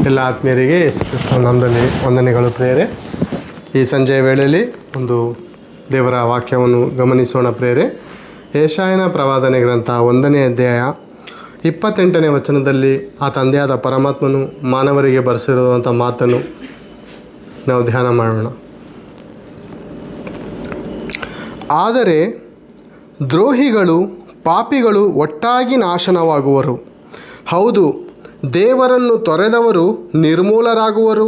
ಎಲ್ಲ ಆತ್ಮೀಯರಿಗೆ ಯೇಸು ಕ್ರಿಸ್ತನ ನಾಮದಲ್ಲಿ ವಂದನೆಗಳು ಪ್ರಿಯರೇ. ಈ ಸಂಜೆಯ ವೇಳೆಯಲ್ಲಿ ಒಂದು ದೇವರ ವಾಕ್ಯವನ್ನು ಗಮನಿಸೋಣ ಪ್ರಿಯರೇ. ಯೆಶಾಯನ ಪ್ರವಾದನೆ ಗ್ರಂಥ 1ನೇ ಅಧ್ಯಾಯ 28ನೇ ವಚನದಲ್ಲಿ ಆ ತಂದೆಯಾದ ಪರಮಾತ್ಮನು ಮಾನವರಿಗೆ ಬರೆಸಿರುವಂಥ ಮಾತನ್ನು ನಾವು ಧ್ಯಾನ ಮಾಡೋಣ. ಆದರೆ ದ್ರೋಹಿಗಳು ಪಾಪಿಗಳು ಒಟ್ಟಾಗಿ ನಾಶನವಾಗುವರು. ಹೌದು, ದೇವರನ್ನು ತೊರೆದವರು ನಿರ್ಮೂಲರಾಗುವರು.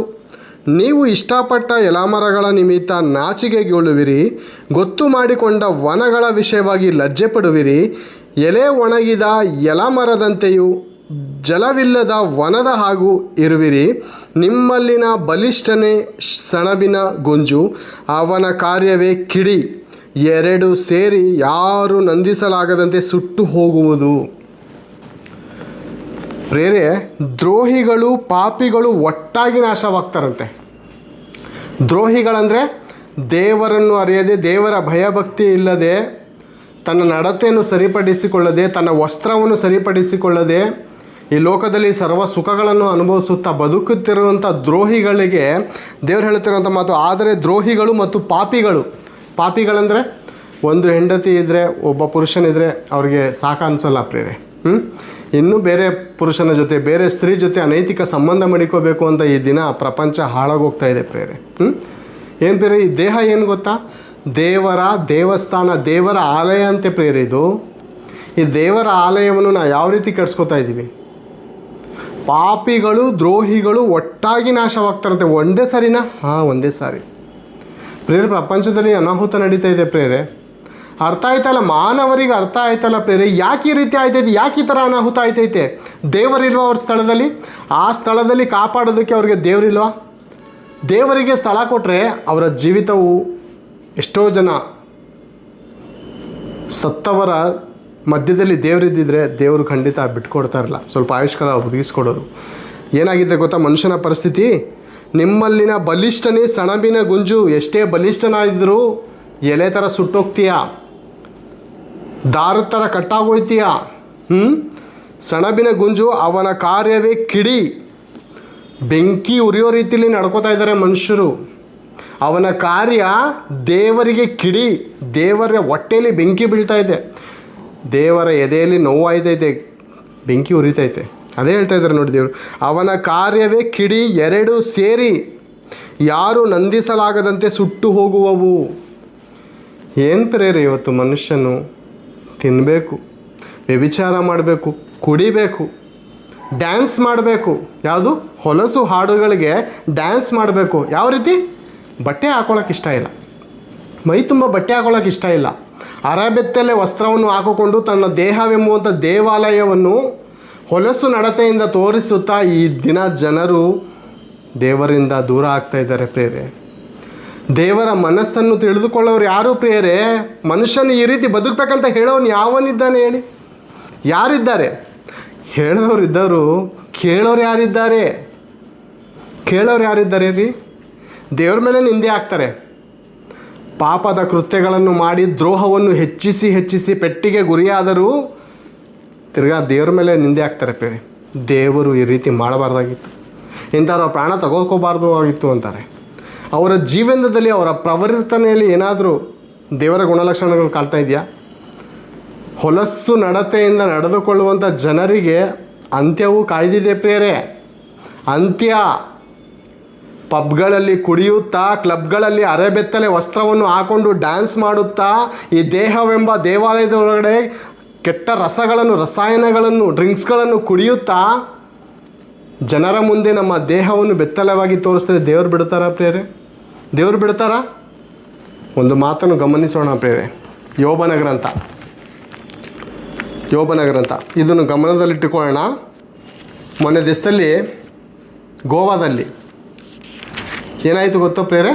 ನೀವು ಇಷ್ಟಪಟ್ಟ ಎಲಮರಗಳ ನಿಮಿತ್ತ ನಾಚಿಕೆಗೊಳ್ಳುವಿರಿ. ಗೊತ್ತು ಮಾಡಿಕೊಂಡ ವನಗಳ ವಿಷಯವಾಗಿ ಲಜ್ಜೆಪಡುವಿರಿ. ಎಲೆ ಒಣಗಿದ ಎಲಮರದಂತೆಯೂ ಜಲವಿಲ್ಲದ ವನದ ಹಾಗೂ ಇರುವಿರಿ. ನಿಮ್ಮಲ್ಲಿನ ಬಲಿಷ್ಠನೇ ಸಣಬಿನ ಗುಂಜು, ಅವನ ಕಾರ್ಯವೇ ಕಿಡಿ. ಎರಡು ಸೇರಿ ಯಾರು ನಂದಿಸಲಾಗದಂತೆ ಸುಟ್ಟು ಹೋಗುವುದು. ಪ್ರೇರೆ, ದ್ರೋಹಿಗಳು ಪಾಪಿಗಳು ಒಟ್ಟಾಗಿ ನಾಶವಾಗ್ತಾರಂತೆ. ದ್ರೋಹಿಗಳಂದರೆ ದೇವರನ್ನು ಅರಿಯದೆ, ದೇವರ ಭಯಭಕ್ತಿ ಇಲ್ಲದೆ, ತನ್ನ ನಡತೆಯನ್ನು ಸರಿಪಡಿಸಿಕೊಳ್ಳದೆ, ತನ್ನ ವಸ್ತ್ರವನ್ನು ಸರಿಪಡಿಸಿಕೊಳ್ಳದೆ, ಈ ಲೋಕದಲ್ಲಿ ಸರ್ವ ಸುಖಗಳನ್ನು ಅನುಭವಿಸುತ್ತಾ ಬದುಕುತ್ತಿರುವಂಥ ದ್ರೋಹಿಗಳಿಗೆ ದೇವರು ಹೇಳ್ತಿರುವಂಥ ಮಾತು. ಆದರೆ ದ್ರೋಹಿಗಳು ಮತ್ತು ಪಾಪಿಗಳಂದರೆ ಒಂದು ಹೆಂಡತಿ ಇದ್ದರೆ, ಒಬ್ಬ ಪುರುಷನಿದ್ದರೆ ಅವ್ರಿಗೆ ಸಾಕ ಅನಿಸಲ್ಲ ಪ್ರೇರೆ. ಇನ್ನೂ ಬೇರೆ ಪುರುಷನ ಜೊತೆ, ಬೇರೆ ಸ್ತ್ರೀ ಜೊತೆ ಅನೈತಿಕ ಸಂಬಂಧ ಮಾಡಿಕೋಬೇಕು ಅಂತ ಈ ದಿನ ಪ್ರಪಂಚ ಹಾಳಾಗೋಗ್ತಾ ಇದೆ ಪ್ರೇರೆ. ಏನು ಪ್ರೇರೆ, ಈ ದೇಹ ಏನು ಗೊತ್ತಾ? ದೇವರ ದೇವಸ್ಥಾನ, ದೇವರ ಆಲಯ ಅಂತೆ ಪ್ರೇರೆ ಇದು. ಈ ದೇವರ ಆಲಯವನ್ನು ನಾವು ಯಾವ ರೀತಿ ಕೆಡಿಸ್ಕೊತಾ ಇದ್ದೀವಿ? ಪಾಪಿಗಳು ದ್ರೋಹಿಗಳು ಒಟ್ಟಾಗಿ ನಾಶವಾಗ್ತಾರಂತೆ. ಒಂದೇ ಸಾರಿನಾ? ಒಂದೇ ಸಾರಿ ಪ್ರೇರೆ. ಪ್ರಪಂಚದಲ್ಲಿ ಅನಾಹುತ ನಡೀತಾ ಇದೆ ಪ್ರೇರೆ. ಅರ್ಥ ಆಯ್ತಲ್ಲ, ಮಾನವರಿಗೆ ಅರ್ಥ ಆಯ್ತಲ್ಲ ಪ್ರೇರೆ, ಯಾಕೆ ಈ ರೀತಿ ಆಯ್ತೈತೆ, ಯಾಕೆ ಈ ಥರ ಅನಾಹುತ ಆಯ್ತೈತೆ? ದೇವರಿಲ್ವಾ ಅವ್ರ ಸ್ಥಳದಲ್ಲಿ? ಆ ಸ್ಥಳದಲ್ಲಿ ಕಾಪಾಡೋದಕ್ಕೆ ಅವ್ರಿಗೆ ದೇವರಿಲ್ವಾ? ದೇವರಿಗೆ ಸ್ಥಳ ಕೊಟ್ಟರೆ ಅವರ ಜೀವಿತವು, ಎಷ್ಟೋ ಜನ ಸತ್ತವರ ಮಧ್ಯದಲ್ಲಿ ದೇವರಿದ್ದಿದ್ರೆ ದೇವರು ಖಂಡಿತ ಬಿಟ್ಕೊಡ್ತಾ ಇರಲ್ಲ, ಸ್ವಲ್ಪ ಆಯುಷ್ಕಾಲ ಒದಗಿಸ್ಕೊಡೋರು. ಏನಾಗಿದೆ ಗೊತ್ತಾ ಮನುಷ್ಯನ ಪರಿಸ್ಥಿತಿ? ನಿಮ್ಮಲ್ಲಿನ ಬಲಿಷ್ಠನೇ ಸಣಬಿನ ಗುಂಜು. ಎಷ್ಟೇ ಬಲಿಷ್ಠನಾಗಿದ್ದರೂ ಎಲೆ ಥರ ಸುಟ್ಟೋಗ್ತೀಯ, ದಾರದ ಥರ ಕಟ್ಟಾಗೋಯ್ತೀಯ. ಸಣಬಿನ ಗುಂಜು, ಅವನ ಕಾರ್ಯವೇ ಕಿಡಿ. ಬೆಂಕಿ ಉರಿಯೋ ರೀತಿಯಲ್ಲಿ ನಡ್ಕೋತಾ ಇದ್ದಾರೆ ಮನುಷ್ಯರು. ಅವನ ಕಾರ್ಯ ದೇವರಿಗೆ ಕಿಡಿ. ದೇವರ ಹೊಟ್ಟೆಯಲ್ಲಿ ಬೆಂಕಿ ಬೀಳ್ತಾ ಇದೆ, ದೇವರ ಎದೆಯಲ್ಲಿ ನೋವಾಯ್ತೈತೆ, ಬೆಂಕಿ ಉರಿತೈತೆ. ಅದೇ ಹೇಳ್ತಾ ಇದ್ದಾರೆ ನೋಡಿ ದೇವರು. ಅವನ ಕಾರ್ಯವೇ ಕಿಡಿ, ಎರಡು ಸೇರಿ ಯಾರು ನಂದಿಸಲಾಗದಂತೆ ಸುಟ್ಟು ಹೋಗುವವು. ಏನು ಪ್ರೇರೆ, ಇವತ್ತು ಮನುಷ್ಯನು ತಿನ್ನಬೇಕು, ವ್ಯಭಿಚಾರ ಮಾಡಬೇಕು, ಕುಡಿಬೇಕು, ಡ್ಯಾನ್ಸ್ ಮಾಡಬೇಕು. ಯಾವುದು? ಹೊಲಸು ಹಾಡುಗಳಿಗೆ ಡ್ಯಾನ್ಸ್ ಮಾಡಬೇಕು. ಯಾವ ರೀತಿ? ಬಟ್ಟೆ ಹಾಕೊಳ್ಳೋಕೆ ಇಷ್ಟ ಇಲ್ಲ, ಮೈ ತುಂಬ ಬಟ್ಟೆ ಹಾಕೊಳ್ಳೋಕೆ ಇಷ್ಟ ಇಲ್ಲ. ಅರಬೆತ್ತಲೆ ವಸ್ತ್ರವನ್ನು ಹಾಕಿಕೊಂಡು ತನ್ನ ದೇಹವೆಂಬುವಂಥ ದೇವಾಲಯವನ್ನು ಹೊಲಸು ನಡತೆಯಿಂದ ತೋರಿಸುತ್ತಾ ಈ ದಿನ ಜನರು ದೇವರಿಂದ ದೂರ ಆಗ್ತಾ ಇದ್ದಾರೆ ಪ್ರೇರೆ. ದೇವರ ಮನಸ್ಸನ್ನು ತಿಳಿದುಕೊಳ್ಳೋರು ಯಾರು ಪ್ರಿಯರೇ? ಮನುಷ್ಯನು ಈ ರೀತಿ ಬದುಕಬೇಕಂತ ಹೇಳೋನು ಯಾವನಿದ್ದಾನೆ ಹೇಳಿ? ಯಾರಿದ್ದಾರೆ? ಹೇಳೋರು ಇದ್ದರು, ಕೇಳೋರು ಯಾರಿದ್ದಾರೆ? ಕೇಳೋರು ಯಾರಿದ್ದಾರೆ ರೀ? ದೇವ್ರ ಮೇಲೆ ನಿಂದೆ ಹಾಕ್ತಾರೆ. ಪಾಪದ ಕೃತ್ಯಗಳನ್ನು ಮಾಡಿ ದ್ರೋಹವನ್ನು ಹೆಚ್ಚಿಸಿ ಪೆಟ್ಟಿಗೆ ಗುರಿಯಾದರೂ ತಿರ್ಗಾ ದೇವ್ರ ಮೇಲೆ ನಿಂದೆ ಹಾಕ್ತಾರೆ ಪ್ರೇರೆ. ದೇವರು ಈ ರೀತಿ ಮಾಡಬಾರ್ದಾಗಿತ್ತು, ಇಂಥವ್ರ ಪ್ರಾಣ ತಗೋಕೋಬಾರ್ದು ಆಗಿತ್ತು ಅಂತಾರೆ. ಅವರ ಜೀವನದಲ್ಲಿ, ಅವರ ಪ್ರವರ್ತನೆಯಲ್ಲಿ ಏನಾದರೂ ದೇವರ ಗುಣಲಕ್ಷಣಗಳು ಕಾಣ್ತಾ ಇದೆಯಾ? ಹೊಲಸ್ಸು ನಡತೆಯಿಂದ ನಡೆದುಕೊಳ್ಳುವಂಥ ಜನರಿಗೆ ಅಂತ್ಯವು ಕಾಯ್ದಿದೆ ಪ್ರೇರೆ. ಅಂತ್ಯ. ಪಬ್ಗಳಲ್ಲಿ ಕುಡಿಯುತ್ತಾ, ಕ್ಲಬ್ಗಳಲ್ಲಿ ಅರೆಬೆತ್ತಲೆ ವಸ್ತ್ರವನ್ನು ಹಾಕೊಂಡು ಡ್ಯಾನ್ಸ್ ಮಾಡುತ್ತಾ, ಈ ದೇಹವೆಂಬ ದೇವಾಲಯದ ಒಳಗಡೆ ಕೆಟ್ಟ ರಸಾಯನಗಳನ್ನು, ಡ್ರಿಂಕ್ಸ್ಗಳನ್ನು ಕುಡಿಯುತ್ತಾ ಜನರ ಮುಂದೆ ನಮ್ಮ ದೇಹವನ್ನು ಬೆತ್ತಲವಾಗಿ ತೋರಿಸಿದ್ರೆ ದೇವರು ಬಿಡ್ತಾರಾ ಪ್ರೇರೆ? ದೇವರು ಬಿಡ್ತಾರಾ? ಒಂದು ಮಾತನ್ನು ಗಮನಿಸೋಣ ಪ್ರೇರೆ. ಯೋಬನ ಗ್ರಂಥ ಇದನ್ನು ಗಮನದಲ್ಲಿಟ್ಟುಕೊಳ್ಳೋಣ. ಮೊನ್ನೆ ದಿವಸದಲ್ಲಿ ಗೋವಾದಲ್ಲಿ ಏನಾಯಿತು ಗೊತ್ತೋ ಪ್ರೇರೆ?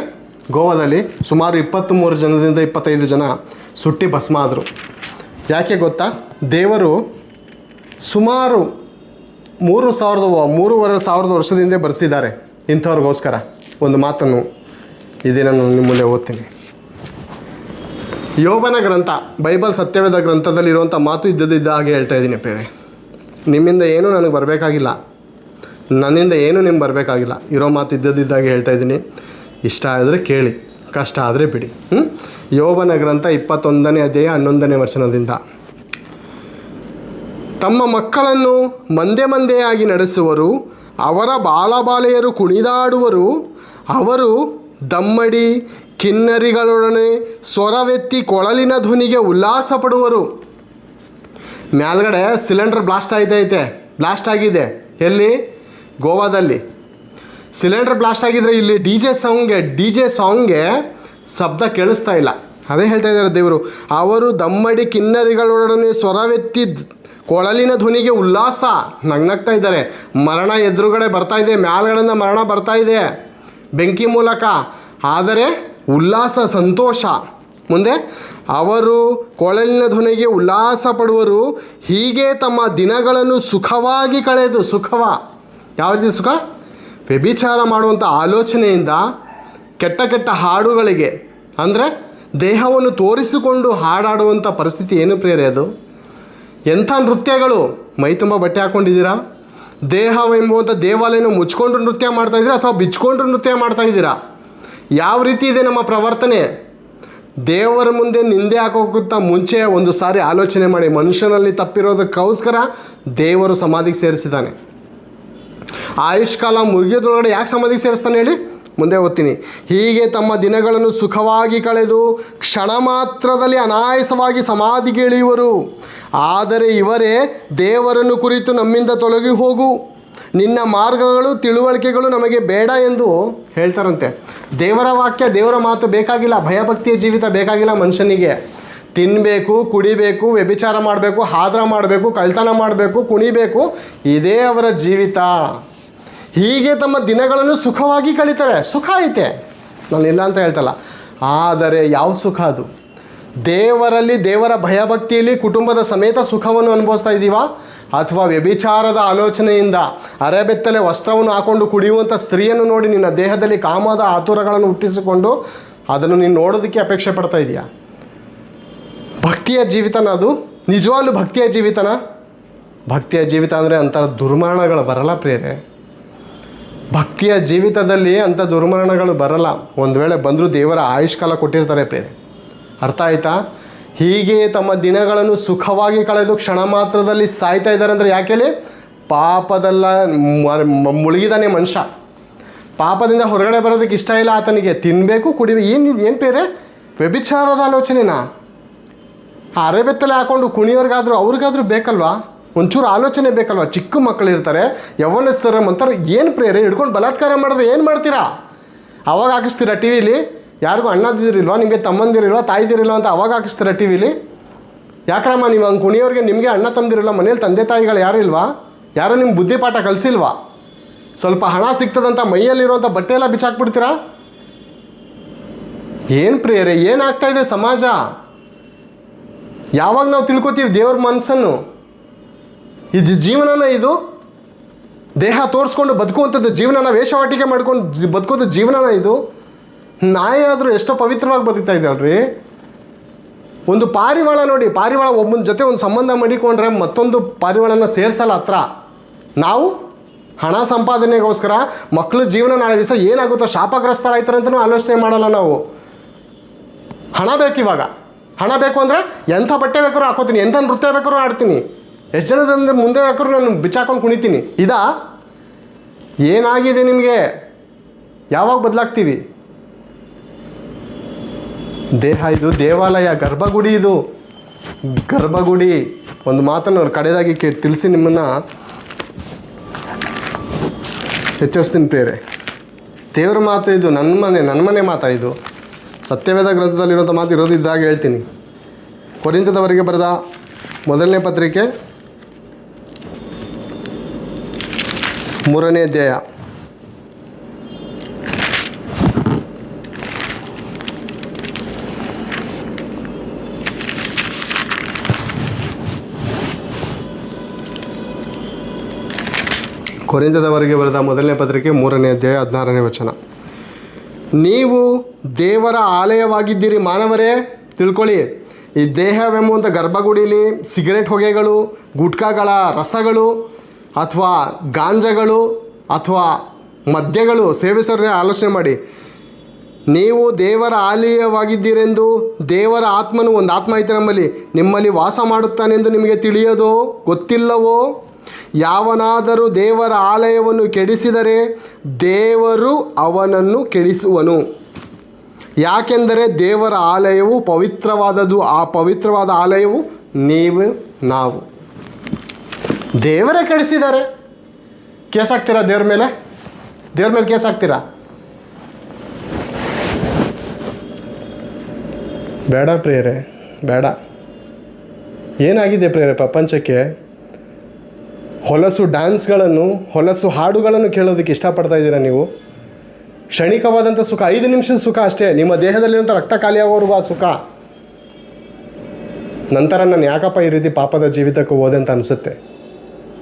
ಗೋವಾದಲ್ಲಿ ಸುಮಾರು 23 ಜನದಿಂದ 25 ಜನ ಸುಟ್ಟಿ ಭಸ್ಮ ಆದರು. ಯಾಕೆ ಗೊತ್ತಾ? ದೇವರು ಸುಮಾರು 3,500 ವರ್ಷದಿಂದ ಬರೆಸಿದ್ದಾರೆ ಇಂಥವ್ರಿಗೋಸ್ಕರ. ಒಂದು ಮಾತನ್ನು ಇದನ್ನು ನಾನು ನಿಮ್ಮ ಮುಂದೆ ಓದ್ತೀನಿ. ಯೋಬನ ಗ್ರಂಥ, ಬೈಬಲ್ ಸತ್ಯವೇದ ಗ್ರಂಥದಲ್ಲಿರುವಂಥ ಮಾತು ಇದ್ದ ಹಾಗೆ ಹೇಳ್ತಾ ಇದ್ದೀನಿ ಪ್ರೇರೆ. ನಿಮ್ಮಿಂದ ಏನೂ ನನಗೆ ಬರಬೇಕಾಗಿಲ್ಲ. ನನ್ನಿಂದ ಏನೂ ನಿಮ್ಗೆ ಬರಬೇಕಾಗಿಲ್ಲ, ಇರೋ ಮಾತು ಇದ್ದದಿದ್ದಾಗೆ ಹೇಳ್ತಾ ಇದ್ದೀನಿ. ಇಷ್ಟ ಆದರೆ ಕೇಳಿ, ಕಷ್ಟ ಆದರೆ ಬಿಡಿ. ಯೋಬನ ಗ್ರಂಥ 21ನೇ ಅಧ್ಯಾಯ 11ನೇ ವಚನದಿಂದ. ತಮ್ಮ ಮಕ್ಕಳನ್ನು ಮಂದೆ ಮಂದೆಯಾಗಿ ನಡೆಸುವರು, ಅವರ ಬಾಲಬಾಲೆಯರು ಕುಣಿದಾಡುವರು, ಅವರು ದಮ್ಮಡಿ ಕಿನ್ನರಿಗಳೊಡನೆ ಸ್ವರವೆತ್ತಿ ಕೊಳಲಿನ ಧ್ವನಿಗೆ ಉಲ್ಲಾಸ ಪಡುವರು. ಮೇಲ್ಗಡೆ ಸಿಲಿಂಡರ್ ಬ್ಲಾಸ್ಟ್ ಆಗಿದೆ. ಎಲ್ಲಿ? ಗೋವಾದಲ್ಲಿ. ಸಿಲಿಂಡರ್ ಬ್ಲಾಸ್ಟ್ ಆಗಿದ್ರೆ ಇಲ್ಲಿ ಡಿ ಜೆ ಸಾಂಗ್ಗೆ ಶಬ್ದ ಕೇಳಿಸ್ತಾ ಇಲ್ಲ. ಅದೇ ಹೇಳ್ತಾ ಇದ್ದಾರೆ ದೇವರು. ಅವರು ದಮ್ಮಡಿ ಕಿನ್ನರಿಗಳೊಡನೆ ಸ್ವರವೆತ್ತಿ ಕೊಳಲಿನ ಧ್ವನಿಗೆ ಉಲ್ಲಾಸ. ನಗ್ನಗ್ತಾ ಇದ್ದಾರೆ. ಮರಣ ಎದುರುಗಡೆ ಬರ್ತಾ ಇದೆ, ಮ್ಯಾಲ್ಗಡೆಯಿಂದ ಮರಣ ಬರ್ತಾ ಇದೆ ಬೆಂಕಿ ಮೂಲಕ. ಆದರೆ ಉಲ್ಲಾಸ, ಸಂತೋಷ. ಮುಂದೆ ಅವರು ಕೊಳಲಿನ ಧ್ವನಿಗೆ ಉಲ್ಲಾಸ ಪಡುವರು, ಹೀಗೆ ತಮ್ಮ ದಿನಗಳನ್ನು ಸುಖವಾಗಿ ಕಳೆದು. ಯಾವ ರೀತಿ ಸುಖ? ವ್ಯಭಿಚಾರ ಮಾಡುವಂಥ ಆಲೋಚನೆಯಿಂದ ಕೆಟ್ಟ ಕೆಟ್ಟ ಹಾಡುಗಳಿಗೆ, ಅಂದರೆ ದೇಹವನ್ನು ತೋರಿಸಿಕೊಂಡು ಹಾಡಾಡುವಂಥ ಪರಿಸ್ಥಿತಿ ಏನು ಪ್ರಿಯರೇ ಅದು? ಎಂಥ ನೃತ್ಯಗಳು! ಮೈ ತುಂಬ ಬಟ್ಟೆ ಹಾಕ್ಕೊಂಡಿದ್ದೀರಾ? ದೇಹವೆಂಬುವಂಥ ದೇವಾಲಯನ ಮುಚ್ಕೊಂಡು ನೃತ್ಯ ಮಾಡ್ತಾಯಿದ್ದೀರಾ ಅಥವಾ ಬಿಚ್ಕೊಂಡು ನೃತ್ಯ ಮಾಡ್ತಾಯಿದ್ದೀರಾ? ಯಾವ ರೀತಿ ಇದೆ ನಮ್ಮ ಪ್ರವರ್ತನೆ? ದೇವರ ಮುಂದೆ ನಿಂದೆ ಹಾಕೋಕ್ಕಿಂತ ಮುಂಚೆ ಒಂದು ಸಾರಿ ಆಲೋಚನೆ ಮಾಡಿ. ಮನುಷ್ಯನಲ್ಲಿ ತಪ್ಪಿರೋದಕ್ಕೋಸ್ಕರ ದೇವರು ಸಮಾಧಿಗೆ ಸೇರಿಸಿದ್ದಾನೆ. ಆಯುಷ್ಕಾಲ ಮುಗಿಯೋದ್ರೊಳಗಡೆ ಯಾಕೆ ಸಮಾಧಿಗೆ ಸೇರಿಸ್ತಾನೆ ಹೇಳಿ? ಮುಂದೆ ಓದ್ತೀನಿ. ಹೀಗೆ ತಮ್ಮ ದಿನಗಳನ್ನು ಸುಖವಾಗಿ ಕಳೆದು ಕ್ಷಣ ಮಾತ್ರದಲ್ಲಿ ಅನಾಯಾಸವಾಗಿ ಸಮಾಧಿಗೆ ಇಳಿಯುವರು. ಆದರೆ ಇವರೇ ದೇವರನ್ನು ಕುರಿತು ನಮ್ಮಿಂದ ತೊಲಗಿ ಹೋಗು, ನಿನ್ನ ಮಾರ್ಗಗಳು ತಿಳುವಳಿಕೆಗಳು ನಮಗೆ ಬೇಡ ಎಂದು ಹೇಳ್ತಾರಂತೆ. ದೇವರ ವಾಕ್ಯ, ದೇವರ ಮಾತು ಬೇಕಾಗಿಲ್ಲ. ಭಯಭಕ್ತಿಯ ಜೀವಿತ ಬೇಕಾಗಿಲ್ಲ ಮನುಷ್ಯನಿಗೆ. ತಿನ್ನಬೇಕು, ಕುಡಿಬೇಕು, ವ್ಯಭಿಚಾರ ಮಾಡಬೇಕು, ಹಾದ್ರ ಮಾಡಬೇಕು, ಕಳ್ತನ ಮಾಡಬೇಕು, ಕುಣಿಬೇಕು, ಇದೇ ಅವರ ಜೀವಿತ. ಹೀಗೆ ತಮ್ಮ ದಿನಗಳನ್ನು ಸುಖವಾಗಿ ಕಳೀತಾರೆ. ಸುಖ ಐತೆ, ನಾನು ಇಲ್ಲ ಅಂತ ಹೇಳ್ತಲ್ಲ. ಆದರೆ ಯಾವ ಸುಖ ಅದು? ದೇವರಲ್ಲಿ, ದೇವರ ಭಯಭಕ್ತಿಯಲ್ಲಿ ಕುಟುಂಬದ ಸಮೇತ ಸುಖವನ್ನು ಅನುಭವಿಸ್ತಾ ಇದ್ದೀವಾ? ಅಥವಾ ವ್ಯಭಿಚಾರದ ಆಲೋಚನೆಯಿಂದ ಅರೆಬೆತ್ತಲೆ ವಸ್ತ್ರವನ್ನು ಹಾಕ್ಕೊಂಡು ಕುಡಿಯುವಂಥ ಸ್ತ್ರೀಯನ್ನು ನೋಡಿ ನಿನ್ನ ದೇಹದಲ್ಲಿ ಕಾಮದ ಆತುರಗಳನ್ನು ಹುಟ್ಟಿಸಿಕೊಂಡು ಅದನ್ನು ನೀನು ನೋಡೋದಕ್ಕೆ ಅಪೇಕ್ಷೆ ಪಡ್ತಾ ಇದೆಯಾ? ಭಕ್ತಿಯ ಜೀವಿತನ ಅದು? ನಿಜವಾಗ್ಲೂ ಭಕ್ತಿಯ ಜೀವಿತನ? ಭಕ್ತಿಯ ಜೀವಿತ ಅಂದರೆ ಅಂಥ ದುರ್ಮರಣಗಳು ಬರಲ್ಲ ಪ್ರಿಯರೇ. ಭಕ್ತಿಯ ಜೀವಿತದಲ್ಲಿ ಅಂಥ ದುರ್ಮರಣಗಳು ಬರಲ್ಲ. ಒಂದು ವೇಳೆ ಬಂದರೂ ದೇವರ ಆಯುಷ್ಕಾಲ ಕೊಟ್ಟಿರ್ತಾರೆ ಪ್ರಿಯರೇ. ಅರ್ಥ ಆಯ್ತಾ? ಹೀಗೆ ತಮ್ಮ ದಿನಗಳನ್ನು ಸುಖವಾಗಿ ಕಳೆದು ಕ್ಷಣ ಮಾತ್ರದಲ್ಲಿ ಸಾಯ್ತಾ ಇದ್ದಾರೆ ಅಂದರೆ ಯಾಕೆ ಹೇಳಿ? ಪಾಪದಲ್ಲ ಮುಳುಗಿದಾನೆ ಮನುಷ್ಯ. ಪಾಪದಿಂದ ಹೊರಗಡೆ ಬರೋದಕ್ಕೆ ಇಷ್ಟ ಇಲ್ಲ ಆತನಿಗೆ. ತಿನ್ನಬೇಕು, ಕುಡಿಬೇಕು. ಏನು ಬೇರೆ? ವ್ಯಭಿಚಾರದ ಆಲೋಚನೆನಾ? ಅರೆಬೆತ್ತಲೆ ಹಾಕ್ಕೊಂಡು ಕುಣಿಯೋರ್ಗಾದ್ರೂ ಅವ್ರಿಗಾದ್ರೂ ಬೇಕಲ್ವಾ? ಒಂಚೂರು ಆಲೋಚನೆ ಬೇಕಲ್ವ? ಚಿಕ್ಕ ಮಕ್ಕಳು ಇರ್ತಾರೆ, ಯೌವನಸ್ಥರು ಅಂತಾರೆ. ಏನು ಪ್ರೇರೆ ಹಿಡ್ಕೊಂಡು ಬಲಾತ್ಕಾರ ಮಾಡಿದ್ರೆ ಏನು ಮಾಡ್ತೀರಾ? ಅವಾಗ ಹಾಕಿಸ್ತೀರಾ ಟಿ ವಿಲಿ? ಯಾರಿಗೂ ಅಣ್ಣದಿರಿಲ್ವ, ನಿಮಗೆ ತಮ್ಮಂದಿರಿಲ್ವ, ತಾಯಿದಿರಿಲ್ವ ಅಂತ ಅವಾಗ ಹಾಕಿಸ್ತೀರಾ ಟಿ ವಿಲಿ? ಯಾಕ್ರಮ್ಮ ನೀವು ಹಂಗೆ ಕುಣಿಯೋರಿಗೆ ನಿಮಗೆ ಅಣ್ಣ ತಮ್ಮದಿರಿಲ್ಲ, ಮನೇಲಿ ತಂದೆ ತಾಯಿಗಳು ಯಾರು ಇಲ್ವಾ? ಯಾರು ನಿಮ್ಗೆ ಬುದ್ಧಿ ಪಾಠ ಕಲಿಸಿಲ್ವಾ? ಸ್ವಲ್ಪ ಹಣ ಸಿಗ್ತದಂತ ಮೈಯಲ್ಲಿರುವಂಥ ಬಟ್ಟೆ ಎಲ್ಲ ಬಿಚ್ಚಾಕ್ಬಿಡ್ತೀರಾ? ಏನು ಪ್ರಿಯರೇ, ಏನಾಗ್ತಾ ಇದೆ ಸಮಾಜ? ಯಾವಾಗ ನಾವು ತಿಳ್ಕೊತೀವಿ ದೇವ್ರ ಮನಸ್ಸನ್ನು? ಇದು ಜೀವನನ? ಇದು ದೇಹ ತೋರಿಸ್ಕೊಂಡು ಬದುಕುವಂಥದ್ದು ಜೀವನನ? ವೇಷವಾಟಿಕೆ ಮಾಡ್ಕೊಂಡು ಬದುಕೋದು ಜೀವನನ ಇದು? ನಾಯಿ ಆದರೂ ಎಷ್ಟೋ ಪವಿತ್ರವಾಗಿ ಬದುಕ್ತಾ ಇದ್ದಾಳ್ರಿ. ಒಂದು ಪಾರಿವಾಳ ನೋಡಿ, ಪಾರಿವಾಳ ಒಬ್ಬನ ಜೊತೆ ಒಂದು ಸಂಬಂಧ ಮಾಡಿಕೊಂಡ್ರೆ ಮತ್ತೊಂದು ಪಾರಿವಾಳನ ಸೇರಿಸಲ್ಲ ಹತ್ರ. ನಾವು ಹಣ ಸಂಪಾದನೆಗೋಸ್ಕರ ಮಕ್ಕಳು ಜೀವನ ನಾಳೆ ದಿವಸ ಏನಾಗುತ್ತೋ, ಶಾಪಗ್ರಸ್ತರಾಯ್ತಾರೆ ಅಂತಲೂ ಆಲೋಚನೆ ಮಾಡಲ್ಲ ನಾವು. ಹಣ ಬೇಕು ಇವಾಗ. ಹಣ ಬೇಕು ಅಂದರೆ ಎಂಥ ಬಟ್ಟೆ ಬೇಕಾದ್ರೂ ಹಾಕೋತೀನಿ, ಎಂಥ ನೃತ್ಯ ಬೇಕಾದ್ರೂ ಆಡ್ತೀನಿ, ಎಷ್ಟು ಜನದಂದ್ರೆ ಮುಂದೆ ಹಾಕಿದ್ರು ನಾನು ಬಿಚ್ಚಾಕೊಂಡು ಕುಣಿತೀನಿ. ಇದಾ? ಏನಾಗಿದೆ ನಿಮಗೆ? ಯಾವಾಗ ಬದಲಾಗ್ತೀವಿ? ದೇಹ ಇದು ದೇವಾಲಯ, ಗರ್ಭಗುಡಿ ಇದು, ಗರ್ಭಗುಡಿ. ಒಂದು ಮಾತನ್ನು ಕಡೆದಾಗಿ ತಿಳಿಸಿ ನಿಮ್ಮನ್ನು ಎಚ್ಚರಿಸ್ತೀನಿ ಪ್ರಿಯರೇ. ದೇವರ ಮಾತು ಇದು, ನನ್ನ ಮನೆ ಮಾತಾ ಇದು. ಸತ್ಯವೇದ ಗ್ರಂಥದಲ್ಲಿರೋಂಥ ಮಾತು ಇರೋದು ಇದ್ದಾಗ ಹೇಳ್ತೀನಿ. ಕೊರಿಂಥದವರಿಗೆ ಬರೆದ ಮೊದಲನೇ ಪತ್ರಿಕೆ 3ನೇ ಅಧ್ಯಾಯ. ಕೊರಿಂಥದವರಿಗೆ ಬರೆದ ಮೊದಲನೇ ಪತ್ರಿಕೆ 3ನೇ ಅಧ್ಯಾಯ 16ನೇ ವಚನ. ನೀವು ದೇವರ ಆಲಯವಾಗಿದ್ದೀರಿ ಮಾನವರೇ, ತಿಳ್ಕೊಳ್ಳಿ. ಈ ದೇಹವೆಂಬುವಂಥ ಗರ್ಭಗುಡಿಲಿ ಸಿಗರೇಟ್ ಹೊಗೆಗಳು, ಗುಟ್ಕಾಗಳ ರಸಗಳು ಅಥವಾ ಗಾಂಜಗಳು ಅಥವಾ ಮದ್ಯಗಳು ಸೇವಿಸೋರನ್ನೇ ಆಲೋಚನೆ ಮಾಡಿ. ನೀವು ದೇವರ ಆಲಯವಾಗಿದ್ದೀರೆಂದು ದೇವರ ಆತ್ಮನು, ಒಂದು ಆತ್ಮ ಐತೆ ನಿಮ್ಮಲ್ಲಿ ವಾಸ ಮಾಡುತ್ತಾನೆಂದು ನಿಮಗೆ ತಿಳಿಯೋದೋ ಗೊತ್ತಿಲ್ಲವೋ? ಯಾವನಾದರೂ ದೇವರ ಆಲಯವನ್ನು ಕೆಡಿಸಿದರೆ ದೇವರು ಅವನನ್ನು ಕೆಡಿಸುವನು. ಯಾಕೆಂದರೆ ದೇವರ ಆಲಯವು ಪವಿತ್ರವಾದದ್ದು, ಆ ಪವಿತ್ರವಾದ ಆಲಯವು ನಾವು. ದೇವರೇ ಕೆಡಿಸಿದ್ದಾರೆ, ಕೇಸ್ ಹಾಕ್ತೀರಾ ದೇವ್ರ ಮೇಲೆ ಕೇಸ್ ಹಾಕ್ತೀರಾ? ಬೇಡ ಪ್ರಿಯರೇ, ಬೇಡ. ಏನಾಗಿದೆ ಪ್ರಿಯರೇ ಪ್ರಪಂಚಕ್ಕೆ? ಹೊಲಸು ಡ್ಯಾನ್ಸ್ಗಳನ್ನು, ಹೊಲಸು ಹಾಡುಗಳನ್ನು ಕೇಳೋದಕ್ಕೆ ಇಷ್ಟಪಡ್ತಾ ಇದ್ದೀರಾ ನೀವು? ಕ್ಷಣಿಕವಾದಂಥ ಸುಖ, 5 ನಿಮಿಷದ ಸುಖ ಅಷ್ಟೇ. ನಿಮ್ಮ ದೇಹದಲ್ಲಿರುವಂಥ ರಕ್ತ ಖಾಲಿಯಾಗೋರ್ಗೂ ಆ ಸುಖ. ನಂತರ ನಾನು ಯಾಕಪ್ಪ ಈ ರೀತಿ ಪಾಪದ ಜೀವಿತಕ್ಕೆ ಹೋದೆ ಅಂತ ಅನಿಸುತ್ತೆ.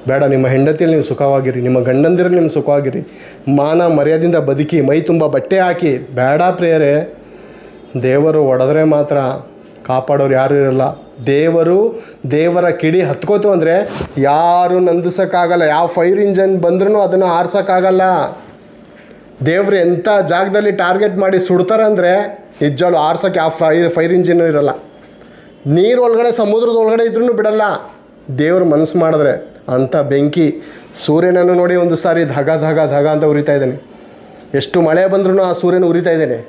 ಬೇಡ, ನಿಮ್ಮ ಹೆಂಡತಿಯಲ್ಲಿ ನೀವು ಸುಖವಾಗಿರಿ, ನಿಮ್ಮ ಗಂಡಂದಿರಲ್ಲಿ ನೀವು ಸುಖವಾಗಿರಿ, ಮಾನ ಮರ್ಯಾದೆಯಿಂದ ಬದುಕಿ, ಮೈ ತುಂಬ ಬಟ್ಟೆ ಹಾಕಿ. ಬೇಡ ಪ್ರಿಯರೇ, ದೇವರು ಹೊಡೆದ್ರೆ ಮಾತ್ರ ಕಾಪಾಡೋರು ಯಾರೂ ಇರಲ್ಲ. ದೇವರ ಕಿಡಿ ಹತ್ಕೋತು ಅಂದರೆ ಯಾರು ನಂದಿಸೋಕ್ಕಾಗಲ್ಲ. ಯಾವ ಫೈರ್ ಇಂಜನ್ ಬಂದ್ರೂ ಅದನ್ನು ಆರ್ಸೋಕ್ಕಾಗಲ್ಲ. ದೇವರು ಎಂಥ ಜಾಗದಲ್ಲಿ ಟಾರ್ಗೆಟ್ ಮಾಡಿ ಸುಡ್ತಾರಂದರೆ ನಿಜವಾಗ್ಲೂ ಆರ್ಸೋಕ್ಕೆ ಯಾವ ಫೈರ್ ಇಂಜಿನ್ನು ಇರಲ್ಲ. ನೀರು ಒಳಗಡೆ, ಸಮುದ್ರದ ಒಳಗಡೆ ಇದ್ರೂ ಬಿಡಲ್ಲ. ದೇವರು ಮನಸ್ಸು ಮಾಡಿದ್ರೆ ಅಂಥ ಬೆಂಕಿ. ಸೂರ್ಯನನ್ನು ನೋಡಿ ಒಂದು ಸಾರಿ ಧಗ ಧಗ ಧಗ ಅಂತ ಉರಿತಾ ಇದ್ದಾನೆ. ಎಷ್ಟು ಮಳೆ ಬಂದ್ರೂ ಆ ಸೂರ್ಯನ ಉರಿತಾ ಇದ್ದಾನೆ.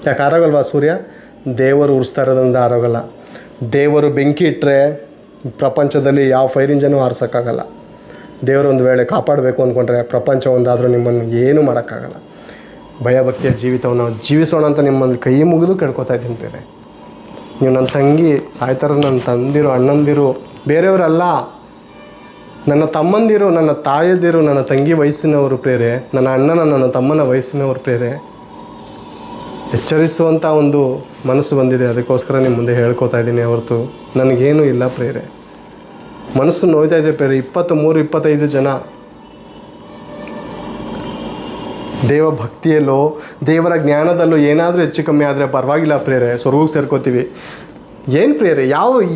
ಯಾಕೆ ಆರೋಗಲ್ವಾ ಸೂರ್ಯ? ದೇವರು ಉರಿಸ್ತಾ ಇರೋದ್ರಿಂದ ಆರೋಗಲ್ಲ. ದೇವರು ಬೆಂಕಿ ಇಟ್ಟರೆ ಪ್ರಪಂಚದಲ್ಲಿ ಯಾವ ಫೈರ್ ಇಂಜನ್ನು ಆರ್ಸೋಕ್ಕಾಗಲ್ಲ. ದೇವರು ಒಂದು ವೇಳೆ ಕಾಪಾಡಬೇಕು ಅಂದ್ಕೊಂಡ್ರೆ ಪ್ರಪಂಚ ಒಂದಾದರೂ ನಿಮ್ಮನ್ನು ಏನೂ ಮಾಡೋಕ್ಕಾಗಲ್ಲ. ಭಯಭಕ್ತಿಯ ಜೀವಿತವನ್ನು ನಾವು ಜೀವಿಸೋಣ ಅಂತ ನಿಮ್ಮಲ್ಲಿ ಕೈ ಮುಗಿದು ಕೇಳ್ಕೊತಾ ಇದ್ದೀನಿ ಬೇರೆ. ನೀವು ನನ್ನ ತಂಗಿ ಸಾಯ್ತಾರ, ನನ್ನ ತಂದಿರು, ಅಣ್ಣಂದಿರು, ಬೇರೆಯವರಲ್ಲ, ನನ್ನ ತಮ್ಮಂದಿರು, ನನ್ನ ತಾಯದಿರು, ನನ್ನ ತಂಗಿ ವಯಸ್ಸಿನವರು ಪ್ರೇರೆ, ನನ್ನ ಅಣ್ಣನ, ನನ್ನ ತಮ್ಮನ ವಯಸ್ಸಿನವರು ಪ್ರೇರೆ. ಎಚ್ಚರಿಸುವಂಥ ಒಂದು ಮನಸ್ಸು ಬಂದಿದೆ. ಅದಕ್ಕೋಸ್ಕರ ನಿಮ್ಮ ಮುಂದೆ ಹೇಳ್ಕೊತಾ ಇದ್ದೀನಿ. ಹೊರತು ನನಗೇನೂ ಇಲ್ಲ ಪ್ರೇರೆ. ಮನಸ್ಸು ನೋಯ್ತಾ ಇದೆ ಪ್ರೇರೆ. 23-25 ಜನ ದೇವ ಭಕ್ತಿಯಲ್ಲೋ ದೇವರ ಜ್ಞಾನದಲ್ಲೋ ಏನಾದರೂ ಹೆಚ್ಚು ಕಮ್ಮಿ ಆದರೆ ಪರವಾಗಿಲ್ಲ ಪ್ರೇರೆ, ಸ್ವರ್ಗಕ್ಕೆ ಸೇರ್ಕೋತೀವಿ. ಏನು ಪ್ರೇರೆ,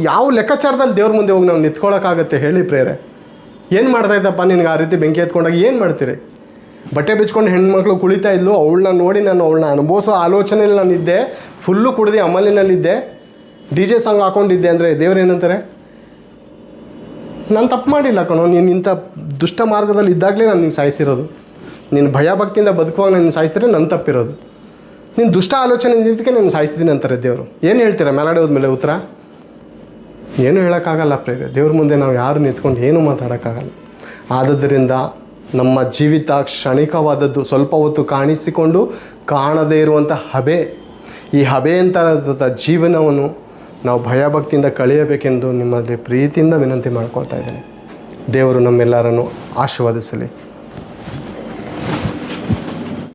ಯಾವ ಲೆಕ್ಕಾಚಾರದಲ್ಲಿ ದೇವ್ರ ಮುಂದೆ ಹೋಗಿ ನಾವು ನಿಂತ್ಕೊಳ್ಳೋಕ್ಕಾಗತ್ತೆ ಹೇಳಿ ಪ್ರೇರೆ? ಏನು ಮಾಡ್ತಾಯಿದ್ದಪ್ಪ ನಿನಗೆ ಆ ರೀತಿ ಬೆಂಕಿ ಎತ್ಕೊಂಡಾಗ ಏನು ಮಾಡ್ತೀರಿ? ಬಟ್ಟೆ ಬಿಚ್ಕೊಂಡು ಹೆಣ್ಮಕ್ಳು ಕುಳಿತಾ ಇದ್ಲು, ಅವಳನ್ನ ನೋಡಿ ನಾನು ಅವಳನ್ನ ಅನುಭವಿಸೋ ಆಲೋಚನೆಯಲ್ಲಿ ನಾನಿದ್ದೆ. ಫುಲ್ಲು ಕುಡ್ದು ಅಮಲಿನಲ್ಲಿದ್ದೆ, DJ ಸಾಂಗ್ ಹಾಕ್ಕೊಂಡಿದ್ದೆ ಅಂದರೆ ದೇವ್ರು ಏನಂತಾರೆ? ನಾನು ತಪ್ಪು ಮಾಡಿಲ್ಲ ಕಣೋ, ನೀನು ಇಂಥ ದುಷ್ಟ ಮಾರ್ಗದಲ್ಲಿ ಇದ್ದಾಗಲೇ ನಾನು ನಿನ್ನ ಸಾಯಿಸಿರೋದು. ನೀನು ಭಯಭಕ್ತಿಯಿಂದ ಬದುಕುವಾಗ ನಾನು ಸಾಯಿಸಿದ್ರೆ ನನ್ನ ತಪ್ಪಿರೋದು. ನೀನು ದುಷ್ಟ ಆಲೋಚನೆ ಇದಕ್ಕೆ ನಾನು ಸಾಯಿಸಿದ್ದೀನಿ ಅಂತಾರೆ ದೇವರು. ಏನು ಹೇಳ್ತೀರಾ ಮೇಲಾಡೆ ಹೋದ್ಮೇಲೆ ಉತ್ತರ? ಏನೂ ಹೇಳೋಕ್ಕಾಗಲ್ಲ ಪ್ರೇರೆ. ದೇವ್ರ ಮುಂದೆ ನಾವು ಯಾರು ನಿಂತ್ಕೊಂಡು ಏನೂ ಮಾತಾಡೋಕ್ಕಾಗಲ್ಲ. ಆದದ್ದರಿಂದ ನಮ್ಮ ಜೀವಿತ ಕ್ಷಣಿಕವಾದದ್ದು, ಸ್ವಲ್ಪ ಹೊತ್ತು ಕಾಣಿಸಿಕೊಂಡು ಕಾಣದೇ ಇರುವಂಥ ಹಬೆ. ಈ ಹಬೆ ಅಂತ ಜೀವನವನ್ನು ನಾವು ಭಯಭಕ್ತಿಯಿಂದ ಕಳೆಯಬೇಕೆಂದು ನಿಮ್ಮಲ್ಲಿ ಪ್ರೀತಿಯಿಂದ ವಿನಂತಿ ಮಾಡ್ಕೊಳ್ತಾ ಇದ್ದೇನೆ. ದೇವರು ನಮ್ಮೆಲ್ಲರನ್ನು ಆಶೀರ್ವದಿಸಲಿ.